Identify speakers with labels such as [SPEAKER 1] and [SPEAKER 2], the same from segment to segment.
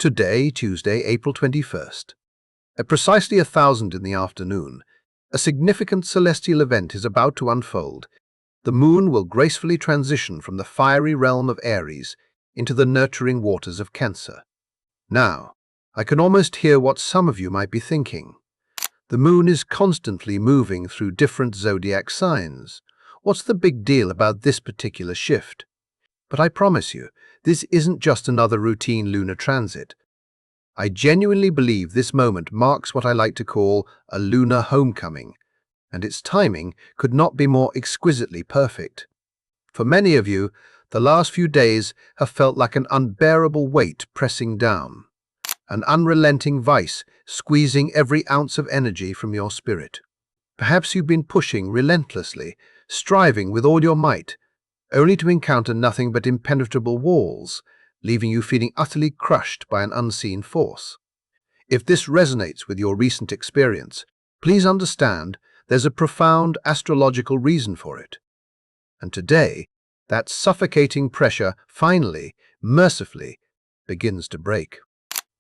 [SPEAKER 1] Today, Tuesday, April 21st. At precisely 1,000 in the afternoon, a significant celestial event is about to unfold. The moon will gracefully transition from the fiery realm of Aries into the nurturing waters of Cancer. Now, I can almost hear what some of you might be thinking. The moon is constantly moving through different zodiac signs. What's the big deal about this particular shift? But I promise you, this isn't just another routine lunar transit. I genuinely believe this moment marks what I like to call a lunar homecoming, and its timing could not be more exquisitely perfect. For many of you, the last few days have felt like an unbearable weight pressing down, an unrelenting vice squeezing every ounce of energy from your spirit. Perhaps you've been pushing relentlessly, striving with all your might, only to encounter nothing but impenetrable walls, leaving you feeling utterly crushed by an unseen force. If this resonates with your recent experience, please understand there's a profound astrological reason for it. And today, that suffocating pressure finally, mercifully, begins to break.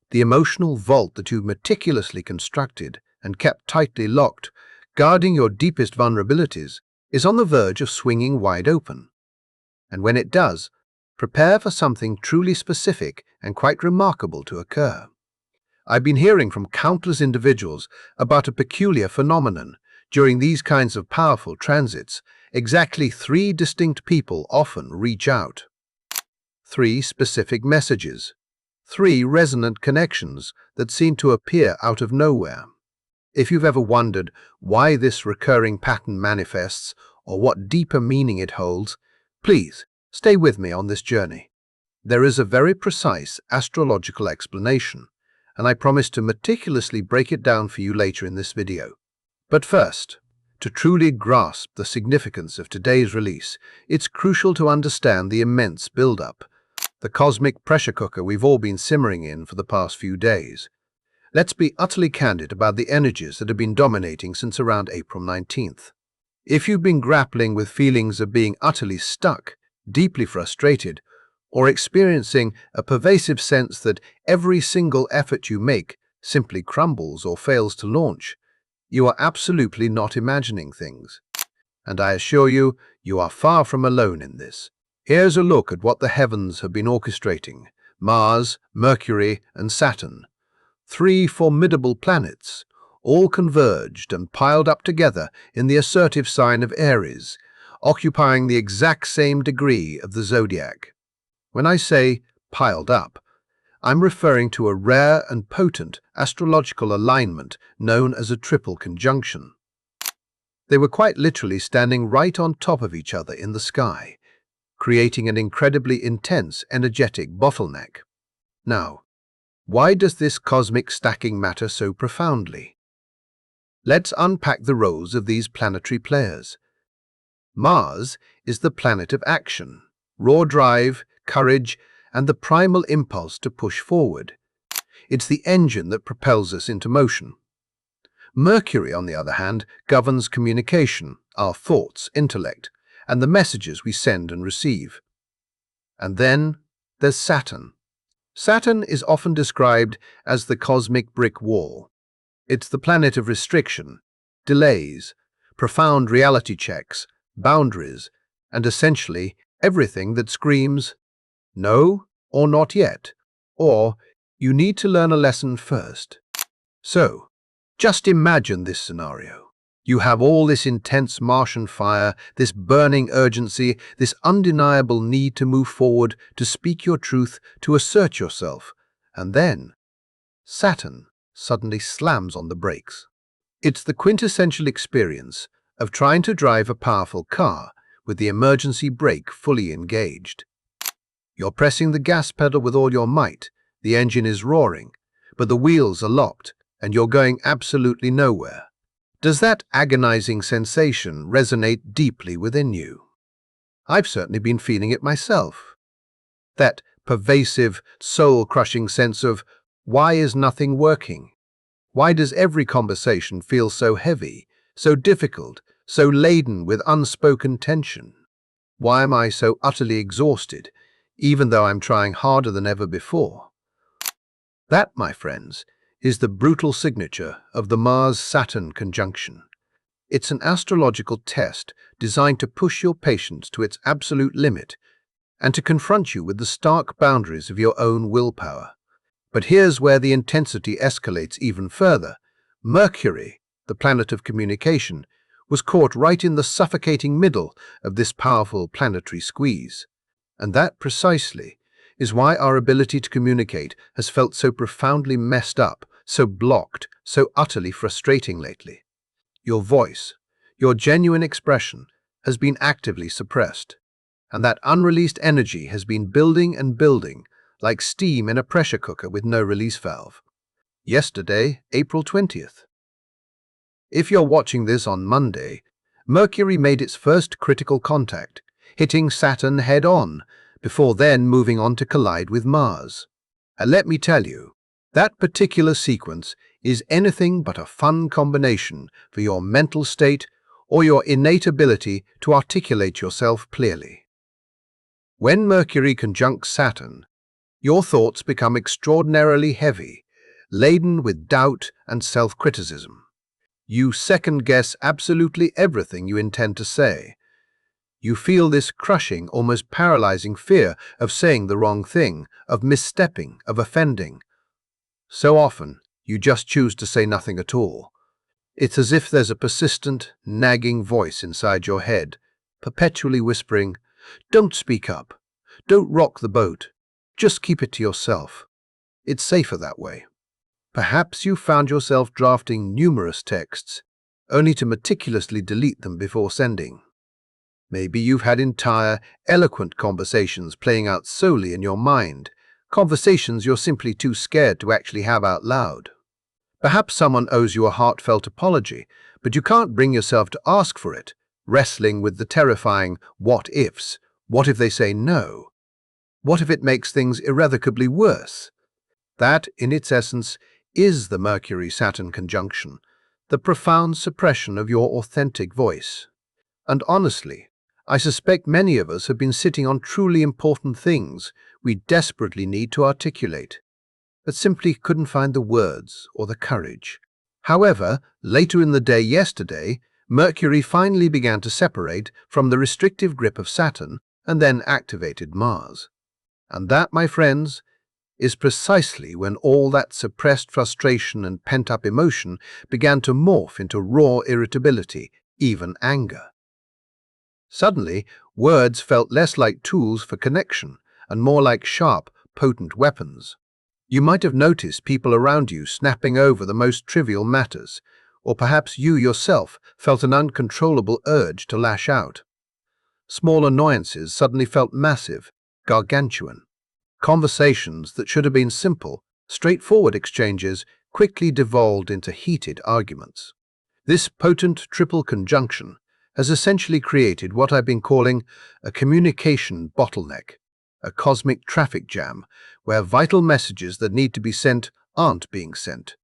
[SPEAKER 1] The emotional vault that you've meticulously constructed and kept tightly locked, guarding your deepest vulnerabilities, is on the verge of swinging wide open. And when it does, prepare for something truly specific and quite remarkable to occur. I've been hearing from countless individuals about a peculiar phenomenon. During these kinds of powerful transits, exactly 3 distinct people often reach out. 3 specific messages. 3 resonant connections that seem to appear out of nowhere. If you've ever wondered why this recurring pattern manifests or what deeper meaning it holds, please stay with me on this journey. There is a very precise astrological explanation, and I promise to meticulously break it down for you later in this video. But first, to truly grasp the significance of today's release, it's crucial to understand the immense build-up, the cosmic pressure cooker we've all been simmering in for the past few days. Let's be utterly candid about the energies that have been dominating since around April 19th. If you've been grappling with feelings of being utterly stuck, deeply frustrated, or experiencing a pervasive sense that every single effort you make simply crumbles or fails to launch, you are absolutely not imagining things. And I assure you, you are far from alone in this. Here's a look at what the heavens have been orchestrating. Mars, Mercury, and Saturn. 3 formidable planets, all converged and piled up together in the assertive sign of Aries, occupying the exact same degree of the zodiac. When I say piled up, I'm referring to a rare and potent astrological alignment known as a triple conjunction. They were quite literally standing right on top of each other in the sky, creating an incredibly intense energetic bottleneck. Now, why does this cosmic stacking matter so profoundly? Let's unpack the roles of these planetary players. Mars is the planet of action, raw drive, courage, and the primal impulse to push forward. It's the engine that propels us into motion. Mercury, on the other hand, governs communication, our thoughts, intellect, and the messages we send and receive. And then there's Saturn. Saturn is often described as the cosmic brick wall. It's the planet of restriction, delays, profound reality checks, boundaries, and essentially everything that screams, no or not yet, or you need to learn a lesson first. So, just imagine this scenario. You have all this intense Martian fire, this burning urgency, this undeniable need to move forward, to speak your truth, to assert yourself, and then Saturn suddenly slams on the brakes. It's the quintessential experience of trying to drive a powerful car with the emergency brake fully engaged. You're pressing the gas pedal with all your might, the engine is roaring, but the wheels are locked and you're going absolutely nowhere. Does that agonizing sensation resonate deeply within you? I've certainly been feeling it myself. That pervasive, soul-crushing sense of, why is nothing working? Why does every conversation feel so heavy, so difficult, so laden with unspoken tension? Why am I so utterly exhausted, even though I'm trying harder than ever before? That, my friends, is the brutal signature of the Mars-Saturn conjunction. It's an astrological test designed to push your patience to its absolute limit and to confront you with the stark boundaries of your own willpower. But here's where the intensity escalates even further. Mercury, the planet of communication, was caught right in the suffocating middle of this powerful planetary squeeze. And that precisely is why our ability to communicate has felt so profoundly messed up, so blocked, so utterly frustrating lately. Your voice, your genuine expression, has been actively suppressed, and that unreleased energy has been building and building, like steam in a pressure cooker with no release valve. Yesterday, April 20th. If you're watching this on Monday, Mercury made its first critical contact, hitting Saturn head-on, before then moving on to collide with Mars. And let me tell you, that particular sequence is anything but a fun combination for your mental state or your innate ability to articulate yourself clearly. When Mercury conjuncts Saturn, your thoughts become extraordinarily heavy, laden with doubt and self-criticism. You second-guess absolutely everything you intend to say. You feel this crushing, almost paralyzing fear of saying the wrong thing, of misstepping, of offending. So often, you just choose to say nothing at all. It's as if there's a persistent, nagging voice inside your head, perpetually whispering, "Don't speak up. Don't rock the boat. Just keep it to yourself. It's safer that way." Perhaps you found yourself drafting numerous texts, only to meticulously delete them before sending. Maybe you've had entire, eloquent conversations playing out solely in your mind, conversations you're simply too scared to actually have out loud. Perhaps someone owes you a heartfelt apology, but you can't bring yourself to ask for it, wrestling with the terrifying what-ifs. What if they say no? What if it makes things irrevocably worse? That, in its essence, is the Mercury-Saturn conjunction, the profound suppression of your authentic voice. And honestly, I suspect many of us have been sitting on truly important things we desperately need to articulate, but simply couldn't find the words or the courage. However, later in the day yesterday, Mercury finally began to separate from the restrictive grip of Saturn and then activated Mars. And that, my friends, is precisely when all that suppressed frustration and pent-up emotion began to morph into raw irritability, even anger. Suddenly, words felt less like tools for connection and more like sharp, potent weapons. You might have noticed people around you snapping over the most trivial matters, or perhaps you yourself felt an uncontrollable urge to lash out. Small annoyances suddenly felt massive, gargantuan. Conversations that should have been simple, straightforward exchanges quickly devolved into heated arguments. This potent triple conjunction has essentially created what I've been calling a communication bottleneck, a cosmic traffic jam where vital messages that need to be sent aren't being sent.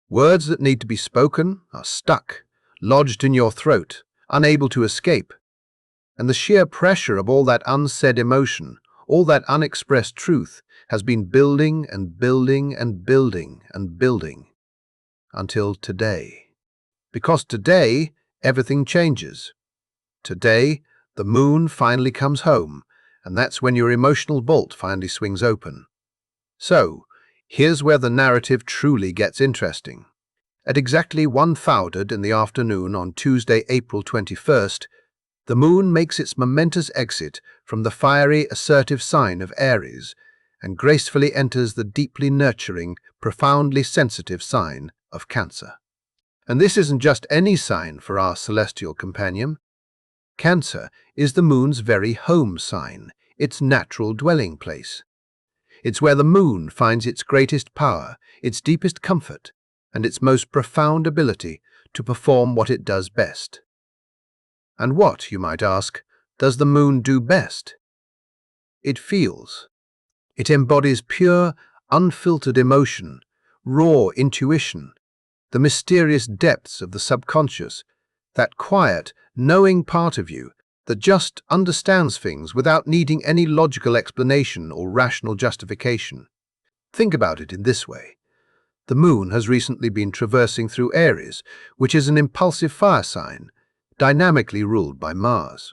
[SPEAKER 1] Words that need to be spoken are stuck, lodged in your throat, unable to escape. And the sheer pressure of all that unsaid emotion, all that unexpressed truth, has been building and building and building and building until today. Because today, everything changes. Today, the moon finally comes home, and that's when your emotional bolt finally swings open. So, here's where the narrative truly gets interesting. At exactly 1:00 in the afternoon on Tuesday, April 21st, the moon makes its momentous exit from the fiery, assertive sign of Aries and gracefully enters the deeply nurturing, profoundly sensitive sign of Cancer. And this isn't just any sign for our celestial companion. Cancer is the moon's very home sign, its natural dwelling place. It's where the moon finds its greatest power, its deepest comfort, and its most profound ability to perform what it does best. And what, you might ask, does the moon do best? It feels. It embodies pure, unfiltered emotion, raw intuition, the mysterious depths of the subconscious, that quiet, knowing part of you that just understands things without needing any logical explanation or rational justification. Think about it in this way. The moon has recently been traversing through Aries, which is an impulsive fire sign, dynamically ruled by Mars.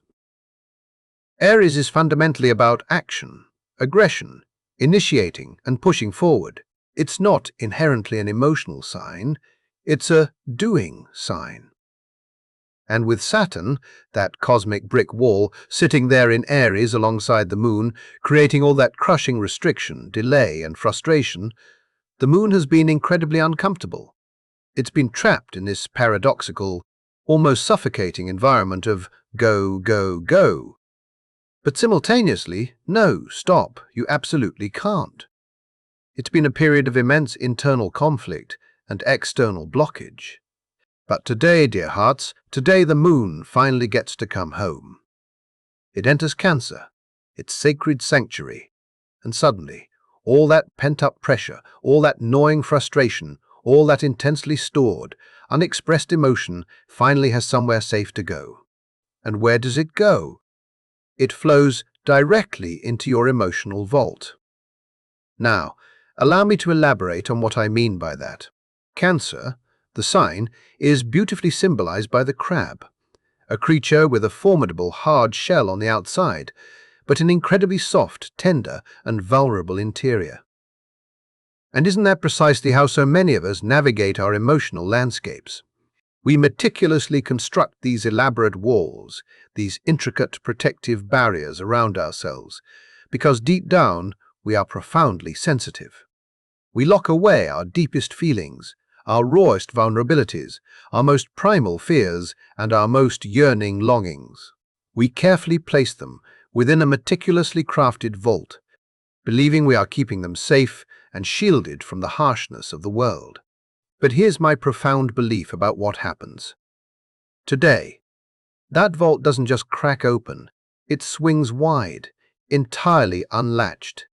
[SPEAKER 1] Aries is fundamentally about action, aggression, initiating and pushing forward. It's not inherently an emotional sign, it's a doing sign. And with Saturn, that cosmic brick wall, sitting there in Aries alongside the moon, creating all that crushing restriction, delay and frustration, the moon has been incredibly uncomfortable. It's been trapped in this paradoxical, almost suffocating environment of go, go, go. But simultaneously, no, stop, you absolutely can't. It's been a period of immense internal conflict and external blockage. But today, dear hearts, today the moon finally gets to come home. It enters Cancer, its sacred sanctuary, and suddenly, all that pent-up pressure, all that gnawing frustration, all that intensely stored, unexpressed emotion finally has somewhere safe to go. And where does it go? It flows directly into your emotional vault. Now, allow me to elaborate on what I mean by that. Cancer, the sign, is beautifully symbolized by the crab, a creature with a formidable hard shell on the outside, but an incredibly soft, tender, and vulnerable interior. And isn't that precisely how so many of us navigate our emotional landscapes? We meticulously construct these elaborate walls, these intricate protective barriers around ourselves, because deep down we are profoundly sensitive. We lock away our deepest feelings, our rawest vulnerabilities, our most primal fears, and our most yearning longings. We carefully place them within a meticulously crafted vault, believing we are keeping them safe and shielded from the harshness of the world. But here's my profound belief about what happens. Today, that vault doesn't just crack open, it swings wide, entirely unlatched,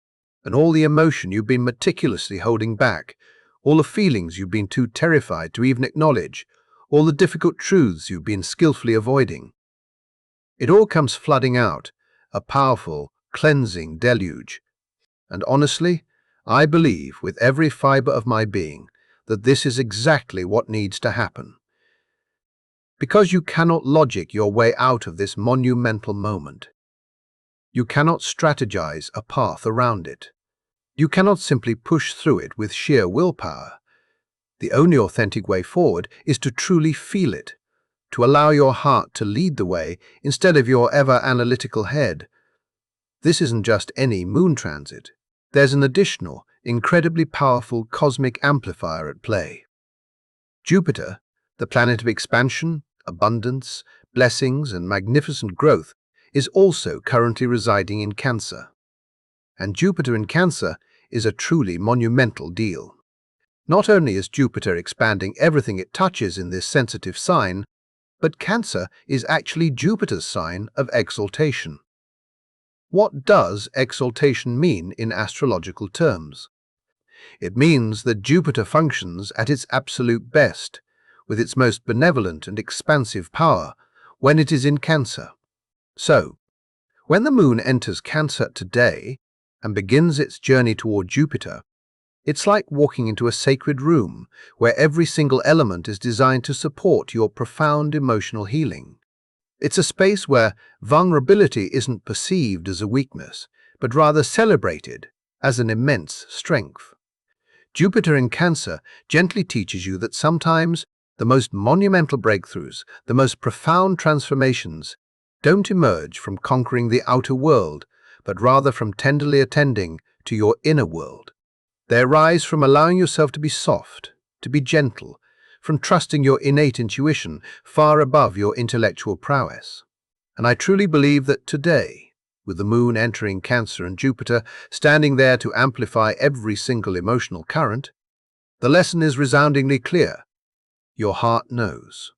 [SPEAKER 1] and all the emotion you've been meticulously holding back, all the feelings you've been too terrified to even acknowledge, all the difficult truths you've been skillfully avoiding. It all comes flooding out, a powerful, cleansing deluge. And honestly, I believe with every fiber of my being that this is exactly what needs to happen. Because you cannot logic your way out of this monumental moment. You cannot strategize a path around it. You cannot simply push through it with sheer willpower. The only authentic way forward is to truly feel it, to allow your heart to lead the way instead of your ever-analytical head. This isn't just any moon transit. There's an additional, incredibly powerful cosmic amplifier at play. Jupiter, the planet of expansion, abundance, blessings, and magnificent growth, is also currently residing in Cancer. And Jupiter in Cancer is a truly monumental deal. Not only is Jupiter expanding everything it touches in this sensitive sign, but Cancer is actually Jupiter's sign of exaltation. What does exaltation mean in astrological terms? It means that Jupiter functions at its absolute best, with its most benevolent and expansive power, when it is in Cancer. So, when the moon enters Cancer today and begins its journey toward Jupiter, it's like walking into a sacred room where every single element is designed to support your profound emotional healing. It's a space where vulnerability isn't perceived as a weakness, but rather celebrated as an immense strength. Jupiter in Cancer gently teaches you that sometimes the most monumental breakthroughs, the most profound transformations, don't emerge from conquering the outer world, but rather from tenderly attending to your inner world. They arise from allowing yourself to be soft, to be gentle, from trusting your innate intuition far above your intellectual prowess. And I truly believe that today, with the moon entering Cancer and Jupiter standing there to amplify every single emotional current, the lesson is resoundingly clear. Your heart knows.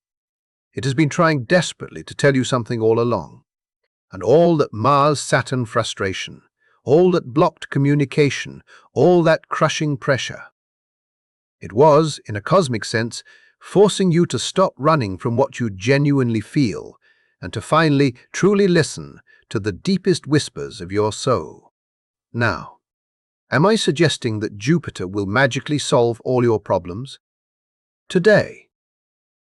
[SPEAKER 1] It has been trying desperately to tell you something all along. And all that Mars-Saturn frustration, all that blocked communication, all that crushing pressure. It was, in a cosmic sense, forcing you to stop running from what you genuinely feel and to finally truly listen to the deepest whispers of your soul. Now, Am I suggesting that Jupiter will magically solve all your problems? Today?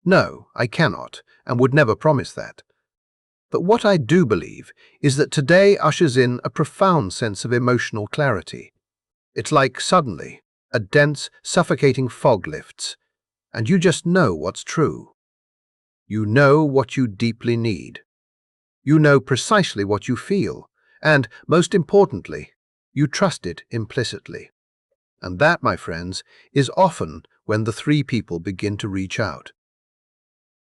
[SPEAKER 1] No, I cannot, and would never promise that. But what I do believe is that today ushers in a profound sense of emotional clarity. It's like suddenly a dense, suffocating fog lifts, and you just know what's true. You know what you deeply need. You know precisely what you feel, and, most importantly, you trust it implicitly. And that, my friends, is often when the three people begin to reach out.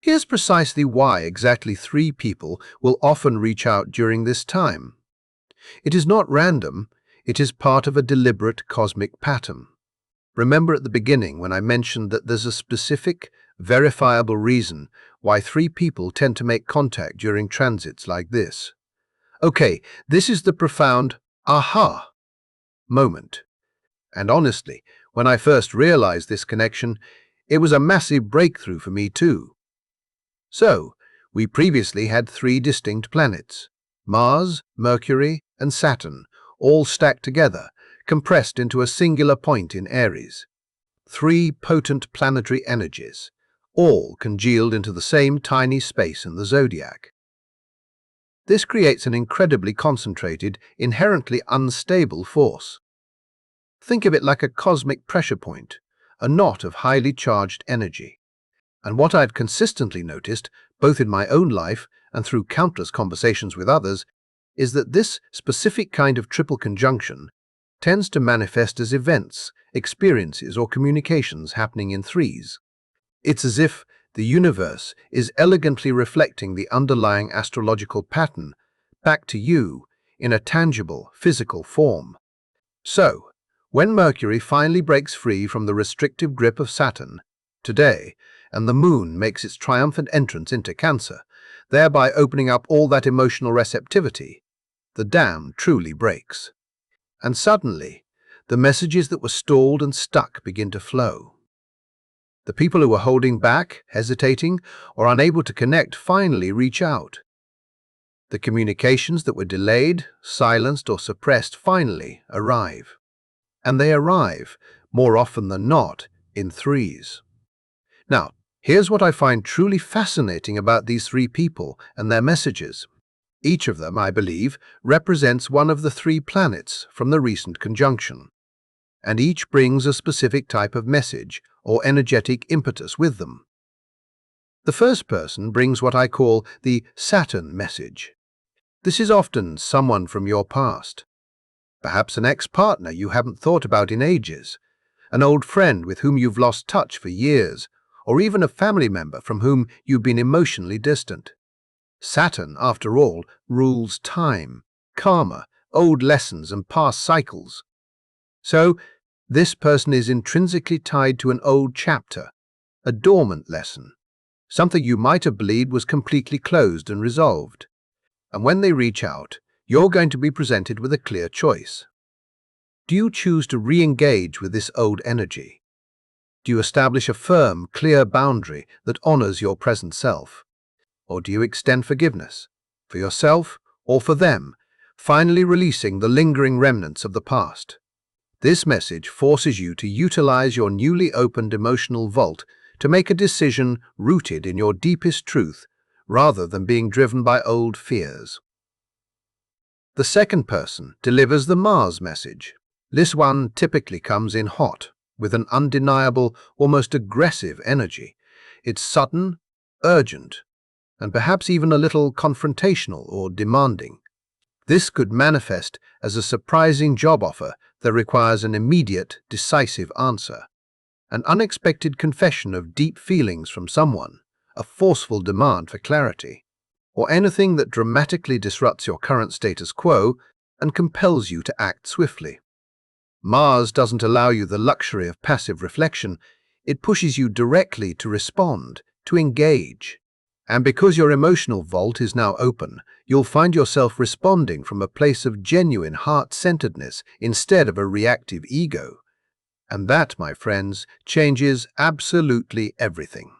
[SPEAKER 1] Here's precisely why exactly three people will often reach out during this time. It is not random, it is part of a deliberate cosmic pattern. Remember at the beginning when I mentioned that there's a specific, verifiable reason why three people tend to make contact during transits like this. Okay, this is the profound aha moment. And honestly, when I first realized this connection, it was a massive breakthrough for me too. So, we previously had three distinct planets, Mars, Mercury, and Saturn, all stacked together, compressed into a singular point in Aries. Three potent planetary energies, all congealed into the same tiny space in the zodiac. This creates an incredibly concentrated, inherently unstable force. Think of it like a cosmic pressure point, a knot of highly charged energy. And what I've consistently noticed, both in my own life and through countless conversations with others, is that this specific kind of triple conjunction tends to manifest as events, experiences, or communications happening in threes. It's as if the universe is elegantly reflecting the underlying astrological pattern back to you in a tangible, physical form. So, when Mercury finally breaks free from the restrictive grip of Saturn, today, and the Moon makes its triumphant entrance into Cancer, thereby opening up all that emotional receptivity, the dam truly breaks. And suddenly, the messages that were stalled and stuck begin to flow. The people who were holding back, hesitating, or unable to connect finally reach out. The communications that were delayed, silenced, or suppressed finally arrive. And they arrive, more often than not, in threes. Now, here's what I find truly fascinating about these three people and their messages. Each of them, I believe, represents one of the three planets from the recent conjunction, and each brings a specific type of message or energetic impetus with them. The first person brings what I call the Saturn message. This is often someone from your past, perhaps an ex-partner you haven't thought about in ages, an old friend with whom you've lost touch for years, or even a family member from whom you've been emotionally distant. Saturn, after all, rules time, karma, old lessons, and past cycles. So, this person is intrinsically tied to an old chapter, a dormant lesson, something you might have believed was completely closed and resolved. And when they reach out, you're going to be presented with a clear choice. Do you choose to re-engage with this old energy? Do you establish a firm, clear boundary that honors your present self? Or do you extend forgiveness, for yourself or for them, finally releasing the lingering remnants of the past? This message forces you to utilize your newly opened emotional vault to make a decision rooted in your deepest truth rather than being driven by old fears. The second person delivers the Mars message. This one typically comes in hot, with an undeniable, almost aggressive energy. It's sudden, urgent, and perhaps even a little confrontational or demanding. This could manifest as a surprising job offer that requires an immediate, decisive answer, an unexpected confession of deep feelings from someone, a forceful demand for clarity, or anything that dramatically disrupts your current status quo and compels you to act swiftly. Mars doesn't allow you the luxury of passive reflection. It pushes you directly to respond, to engage. And because your emotional vault is now open, you'll find yourself responding from a place of genuine heart-centeredness instead of a reactive ego. And that, my friends, changes absolutely everything.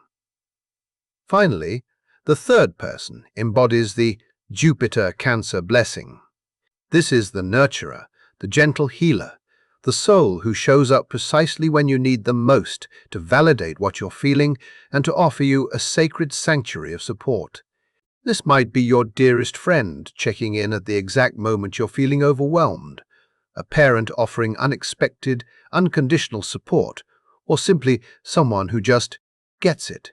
[SPEAKER 1] Finally, the third person embodies the Jupiter Cancer blessing. This is the nurturer, the gentle healer, the soul who shows up precisely when you need them most to validate what you're feeling and to offer you a sacred sanctuary of support. This might be your dearest friend checking in at the exact moment you're feeling overwhelmed, a parent offering unexpected, unconditional support, or simply someone who just gets it,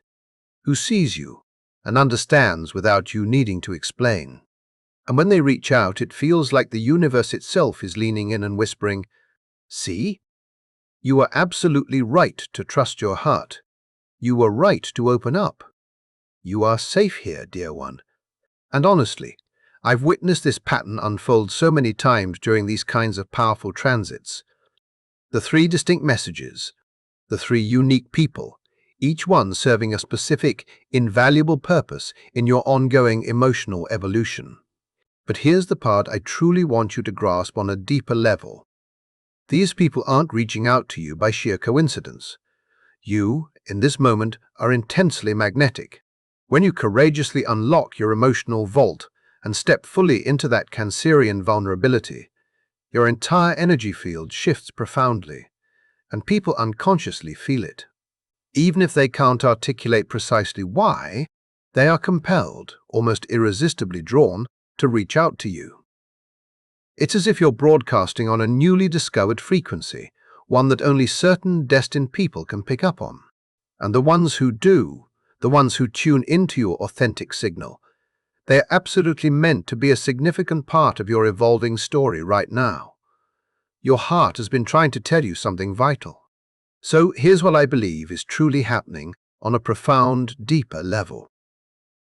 [SPEAKER 1] who sees you and understands without you needing to explain. And when they reach out, it feels like the universe itself is leaning in and whispering, "See? You are absolutely right to trust your heart. You were right to open up. You are safe here, dear one." And honestly, I've witnessed this pattern unfold so many times during these kinds of powerful transits. The three distinct messages, the three unique people, each one serving a specific, invaluable purpose in your ongoing emotional evolution. But here's the part I truly want you to grasp on a deeper level. These people aren't reaching out to you by sheer coincidence. You, in this moment, are intensely magnetic. When you courageously unlock your emotional vault and step fully into that Cancerian vulnerability, your entire energy field shifts profoundly, and people unconsciously feel it. Even if they can't articulate precisely why, they are compelled, almost irresistibly drawn, to reach out to you. It's as if you're broadcasting on a newly discovered frequency, one that only certain destined people can pick up on. And the ones who do, the ones who tune into your authentic signal, they are absolutely meant to be a significant part of your evolving story right now. Your heart has been trying to tell you something vital. So here's what I believe is truly happening on a profound, deeper level.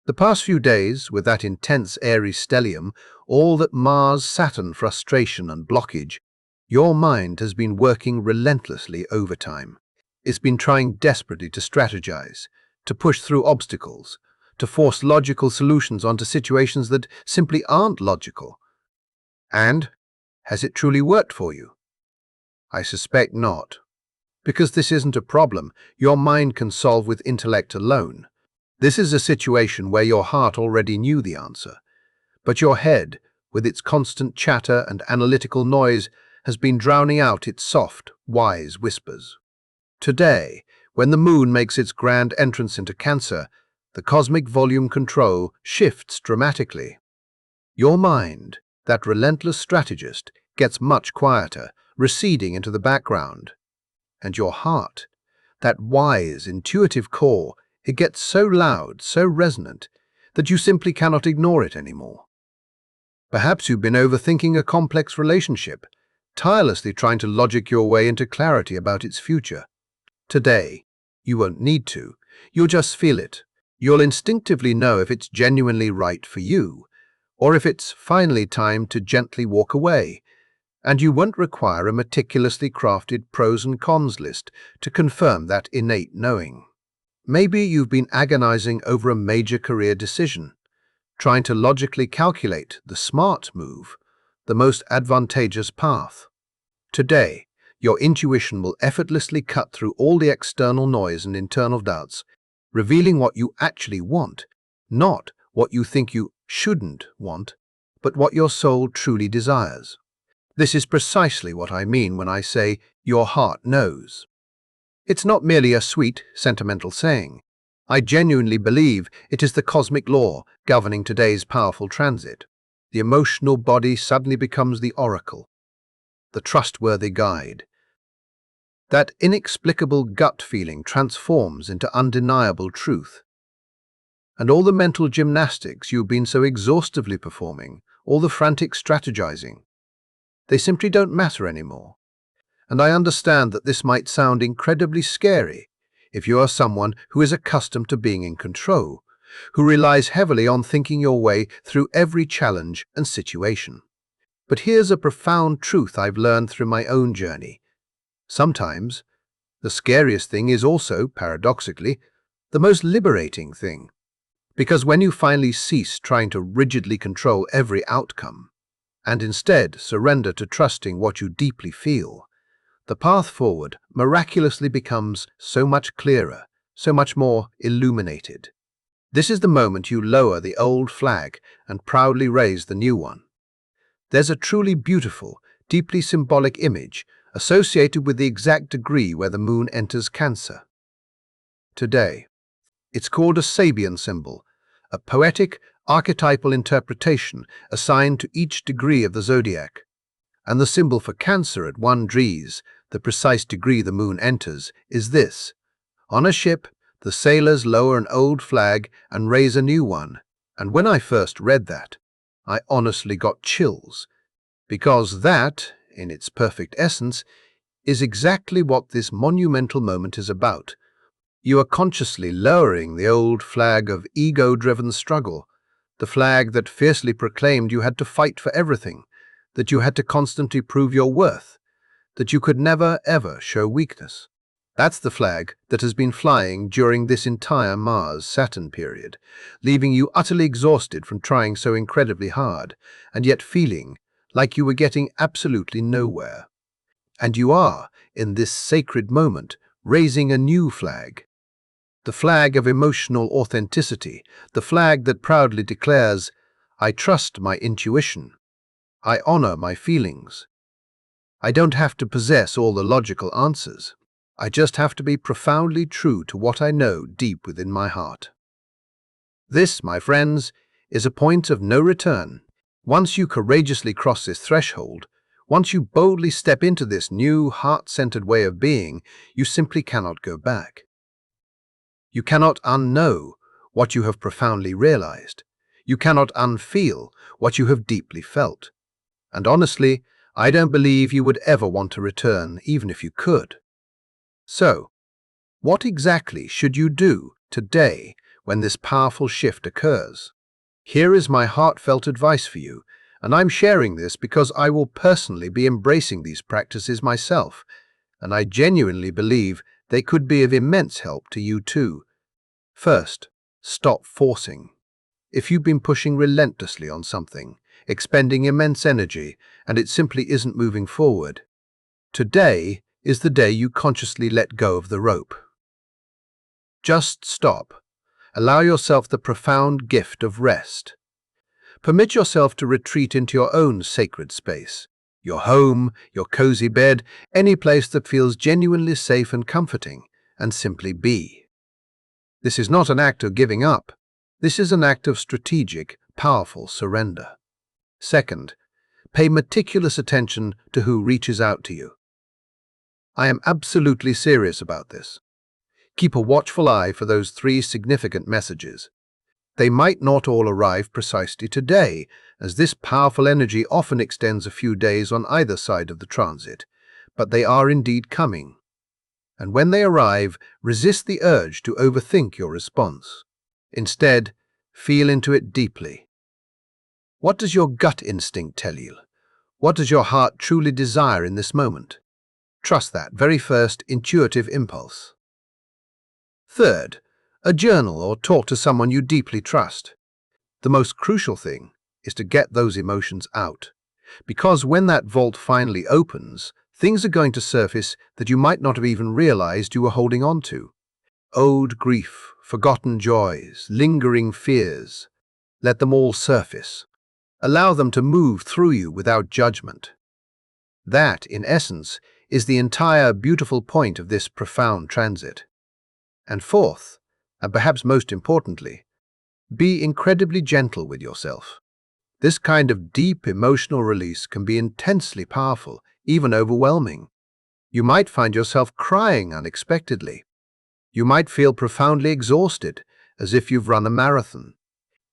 [SPEAKER 1] The past few days, with that intense Aries stellium, all that Mars-Saturn frustration and blockage, your mind has been working relentlessly overtime. It's been trying desperately to strategize, to push through obstacles, to force logical solutions onto situations that simply aren't logical. And has it truly worked for you? I suspect not. Because this isn't a problem your mind can solve with intellect alone. This is a situation where your heart already knew the answer, but your head, with its constant chatter and analytical noise, has been drowning out its soft, wise whispers. Today, when the moon makes its grand entrance into Cancer, the cosmic volume control shifts dramatically. Your mind, that relentless strategist, gets much quieter, receding into the background. And your heart, that wise, intuitive core, it gets so loud, so resonant, that you simply cannot ignore it anymore. Perhaps you've been overthinking a complex relationship, tirelessly trying to logic your way into clarity about its future. Today, you won't need to. You'll just feel it. You'll instinctively know if it's genuinely right for you, or if it's finally time to gently walk away. And you won't require a meticulously crafted pros and cons list to confirm that innate knowing. Maybe you've been agonizing over a major career decision, trying to logically calculate the smart move, the most advantageous path. Today, your intuition will effortlessly cut through all the external noise and internal doubts, revealing what you actually want, not what you think you shouldn't want, but what your soul truly desires. This is precisely what I mean when I say your heart knows. It's not merely a sweet, sentimental saying. I genuinely believe it is the cosmic law governing today's powerful transit. The emotional body suddenly becomes the oracle, the trustworthy guide. That inexplicable gut feeling transforms into undeniable truth. And all the mental gymnastics you've been so exhaustively performing, all the frantic strategizing, they simply don't matter anymore. And I understand that this might sound incredibly scary if you are someone who is accustomed to being in control, who relies heavily on thinking your way through every challenge and situation. But here's a profound truth I've learned through my own journey. Sometimes, the scariest thing is also, paradoxically, the most liberating thing. Because when you finally cease trying to rigidly control every outcome, and instead surrender to trusting what you deeply feel, the path forward miraculously becomes so much clearer, so much more illuminated. This is the moment you lower the old flag and proudly raise the new one. There's a truly beautiful, deeply symbolic image associated with the exact degree where the moon enters Cancer. Today, it's called a Sabian symbol, a poetic, archetypal interpretation assigned to each degree of the zodiac. And the symbol for Cancer at 1 degrees, the precise degree the moon enters, is this. On a ship, the sailors lower an old flag and raise a new one. And when I first read that, I honestly got chills, because that, in its perfect essence, is exactly what this monumental moment is about. You are consciously lowering the old flag of ego-driven struggle, the flag that fiercely proclaimed you had to fight for everything, that you had to constantly prove your worth, that you could never, ever show weakness. That's the flag that has been flying during this entire Mars-Saturn period, leaving you utterly exhausted from trying so incredibly hard, and yet feeling like you were getting absolutely nowhere. And you are, in this sacred moment, raising a new flag. The flag of emotional authenticity, the flag that proudly declares, I trust my intuition. I honor my feelings. I don't have to possess all the logical answers. I just have to be profoundly true to what I know deep within my heart. This, my friends, is a point of no return. Once you courageously cross this threshold, once you boldly step into this new, heart-centered way of being, you simply cannot go back. You cannot unknow what you have profoundly realized. You cannot unfeel what you have deeply felt. And honestly, I don't believe you would ever want to return, even if you could. So, what exactly should you do today when this powerful shift occurs? Here is my heartfelt advice for you, and I'm sharing this because I will personally be embracing these practices myself, and I genuinely believe they could be of immense help to you too. First, stop forcing. If you've been pushing relentlessly on something, expending immense energy, and it simply isn't moving forward, today is the day you consciously let go of the rope. Just stop. Allow yourself the profound gift of rest. Permit yourself to retreat into your own sacred space, your home, your cozy bed, any place that feels genuinely safe and comforting, and simply be. This is not an act of giving up. This is an act of strategic, powerful surrender. Second, pay meticulous attention to who reaches out to you. I am absolutely serious about this. Keep a watchful eye for those 3 significant messages. They might not all arrive precisely today, as this powerful energy often extends a few days on either side of the transit, but they are indeed coming. And when they arrive, resist the urge to overthink your response. Instead, feel into it deeply. What does your gut instinct tell you? What does your heart truly desire in this moment? Trust that very first intuitive impulse. Third, a journal or talk to someone you deeply trust. The most crucial thing is to get those emotions out, because when that vault finally opens, things are going to surface that you might not have even realized you were holding on to. Old grief, forgotten joys, lingering fears. Let them all surface. Allow them to move through you without judgment. That, in essence, is the entire beautiful point of this profound transit. And fourth, and perhaps most importantly, be incredibly gentle with yourself. This kind of deep emotional release can be intensely powerful, even overwhelming. You might find yourself crying unexpectedly. You might feel profoundly exhausted, as if you've run a marathon.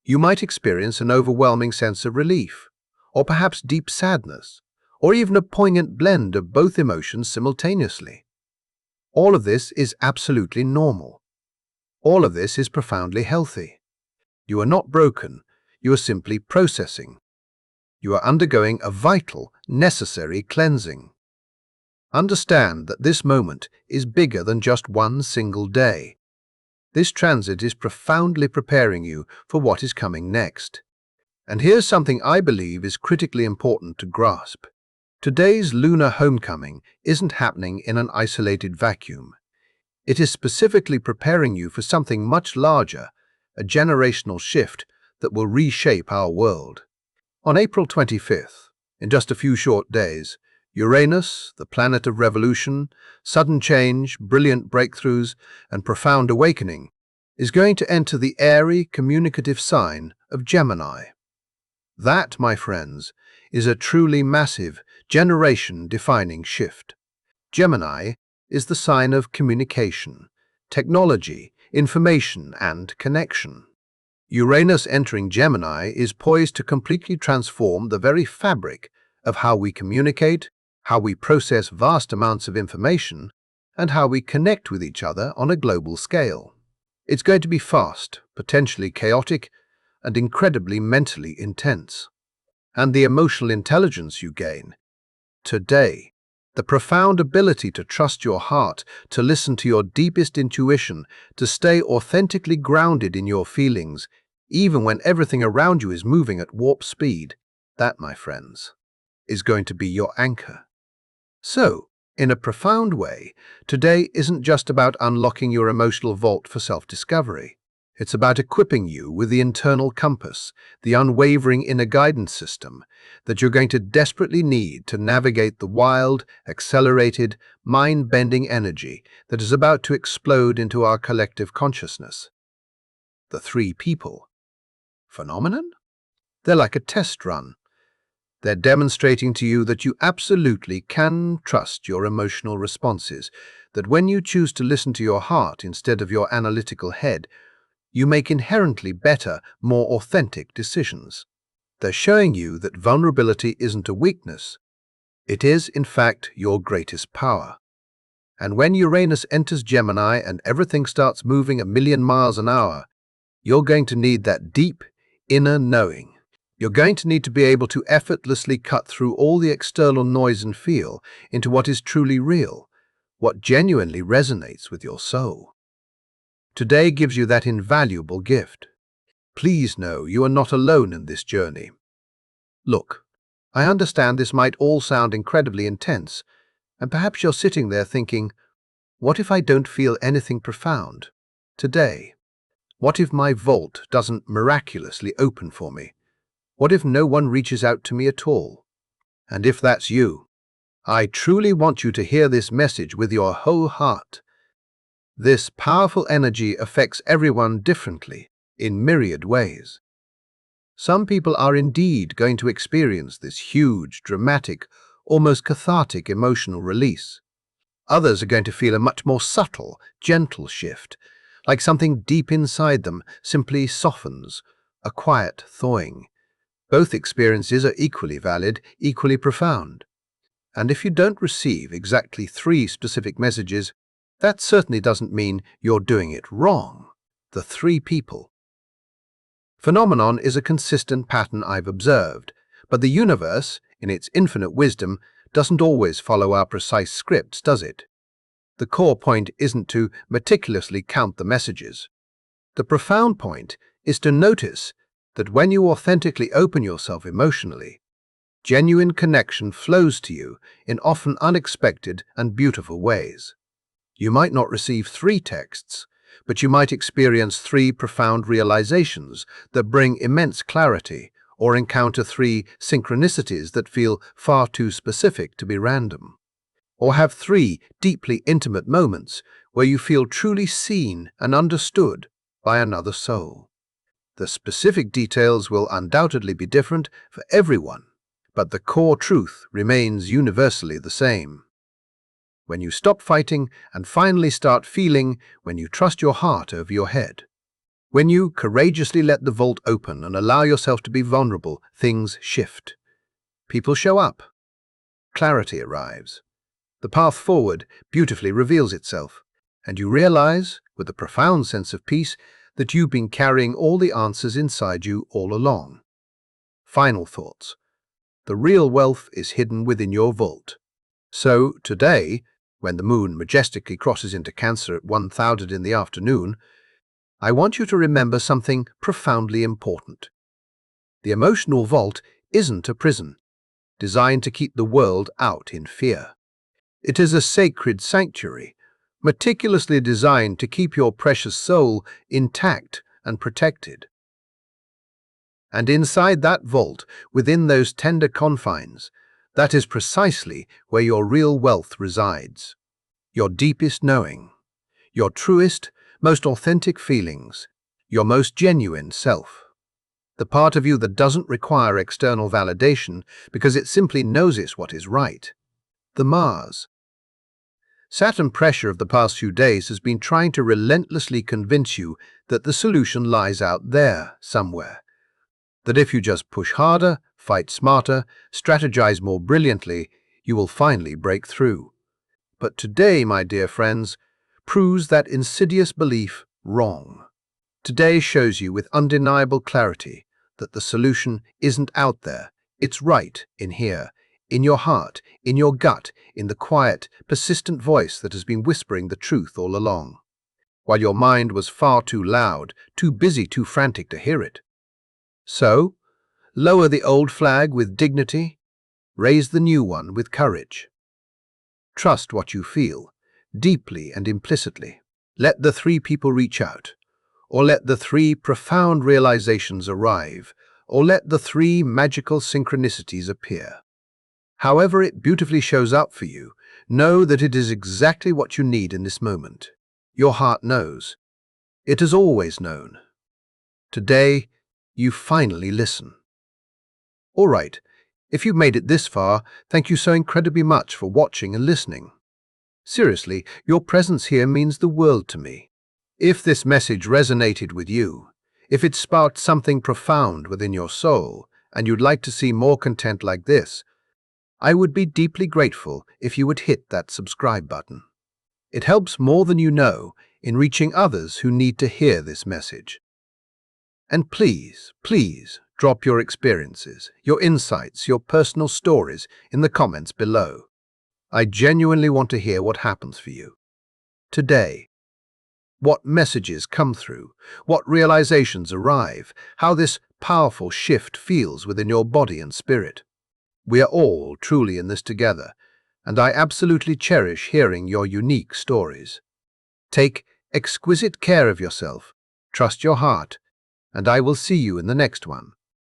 [SPEAKER 1] You might experience an overwhelming sense of relief, or perhaps deep sadness, or even a poignant blend of both emotions simultaneously. All of this is absolutely normal. All of this is profoundly healthy. You are not broken, you are simply processing. You are undergoing a vital, necessary cleansing. Understand that this moment is bigger than just one single day. This transit is profoundly preparing you for what is coming next. And here's something I believe is critically important to grasp. Today's lunar homecoming isn't happening in an isolated vacuum. It is specifically preparing you for something much larger, a generational shift that will reshape our world. On April 25th, in just a few short days, Uranus, the planet of revolution, sudden change, brilliant breakthroughs, and profound awakening, is going to enter the airy, communicative sign of Gemini. That, my friends, is a truly massive, generation-defining shift. Gemini is the sign of communication, technology, information, and connection. Uranus entering Gemini is poised to completely transform the very fabric of how we communicate, how we process vast amounts of information, and how we connect with each other on a global scale. It's going to be fast, potentially chaotic, and incredibly mentally intense. And the emotional intelligence you gain today, the profound ability to trust your heart, to listen to your deepest intuition, to stay authentically grounded in your feelings, even when everything around you is moving at warp speed, that, my friends, is going to be your anchor. So, in a profound way, today isn't just about unlocking your emotional vault for self-discovery. It's about equipping you with the internal compass, the unwavering inner guidance system that you're going to desperately need to navigate the wild, accelerated, mind-bending energy that is about to explode into our collective consciousness. The three people phenomenon? They're like a test run. They're demonstrating to you that you absolutely can trust your emotional responses, that when you choose to listen to your heart instead of your analytical head, you make inherently better, more authentic decisions. They're showing you that vulnerability isn't a weakness. It is, in fact, your greatest power. And when Uranus enters Gemini and everything starts moving a million miles an hour, you're going to need that deep, inner knowing. You're going to need to be able to effortlessly cut through all the external noise and feel into what is truly real, what genuinely resonates with your soul. Today gives you that invaluable gift. Please know you are not alone in this journey. Look, I understand this might all sound incredibly intense, and perhaps you're sitting there thinking, what if I don't feel anything profound today? What if my vault doesn't miraculously open for me? What if no one reaches out to me at all? And if that's you, I truly want you to hear this message with your whole heart. This powerful energy affects everyone differently, in myriad ways. Some people are indeed going to experience this huge, dramatic, almost cathartic emotional release. Others are going to feel a much more subtle, gentle shift, like something deep inside them simply softens, a quiet thawing. Both experiences are equally valid, equally profound. And if you don't receive exactly 3 specific messages, that certainly doesn't mean you're doing it wrong. The 3 people phenomenon is a consistent pattern I've observed, but the universe, in its infinite wisdom, doesn't always follow our precise scripts, does it? The core point isn't to meticulously count the messages. The profound point is to notice that when you authentically open yourself emotionally, genuine connection flows to you in often unexpected and beautiful ways. You might not receive 3 texts, but you might experience 3 profound realizations that bring immense clarity, or encounter 3 synchronicities that feel far too specific to be random, or have 3 deeply intimate moments where you feel truly seen and understood by another soul. The specific details will undoubtedly be different for everyone, but the core truth remains universally the same. When you stop fighting and finally start feeling, when you trust your heart over your head, when you courageously let the vault open and allow yourself to be vulnerable, things shift. People show up. Clarity arrives. The path forward beautifully reveals itself, and you realize, with a profound sense of peace, that you've been carrying all the answers inside you all along. Final thoughts. The real wealth is hidden within your vault. So, today, when the moon majestically crosses into Cancer at 1,000 in the afternoon, I want you to remember something profoundly important. The emotional vault isn't a prison, designed to keep the world out in fear. It is a sacred sanctuary, meticulously designed to keep your precious soul intact and protected. And inside that vault, within those tender confines, That is precisely where your real wealth resides. Your deepest knowing, your truest, most authentic feelings, your most genuine self. The part of you that doesn't require external validation because it simply knows it's what is right. The Mars. Saturn pressure of the past few days has been trying to relentlessly convince you that the solution lies out there somewhere. That if you just push harder, fight smarter, strategize more brilliantly, you will finally break through. But today, my dear friends, proves that insidious belief wrong. Today shows you with undeniable clarity that the solution isn't out there, it's right in here, in your heart, in your gut, in the quiet, persistent voice that has been whispering the truth all along, while your mind was far too loud, too busy, too frantic to hear it. So, lower the old flag with dignity, raise the new one with courage. Trust what you feel, deeply and implicitly. Let the three people reach out, or let the three profound realizations arrive, or let the three magical synchronicities appear. However it beautifully shows up for you, know that it is exactly what you need in this moment. Your heart knows. It has always known. Today, you finally listen. All right, if you've made it this far, thank you so incredibly much for watching and listening. Seriously, your presence here means the world to me. If this message resonated with you, if it sparked something profound within your soul, and you'd like to see more content like this, I would be deeply grateful if you would hit that subscribe button. It helps more than you know in reaching others who need to hear this message. And please, please drop your experiences, your insights, your personal stories in the comments below. I genuinely want to hear what happens for you today. What messages come through, what realizations arrive, how this powerful shift feels within your body and spirit. We are all truly in this together, and I absolutely cherish hearing your unique stories. Take exquisite care of yourself, trust your heart, and I will see you in the next one.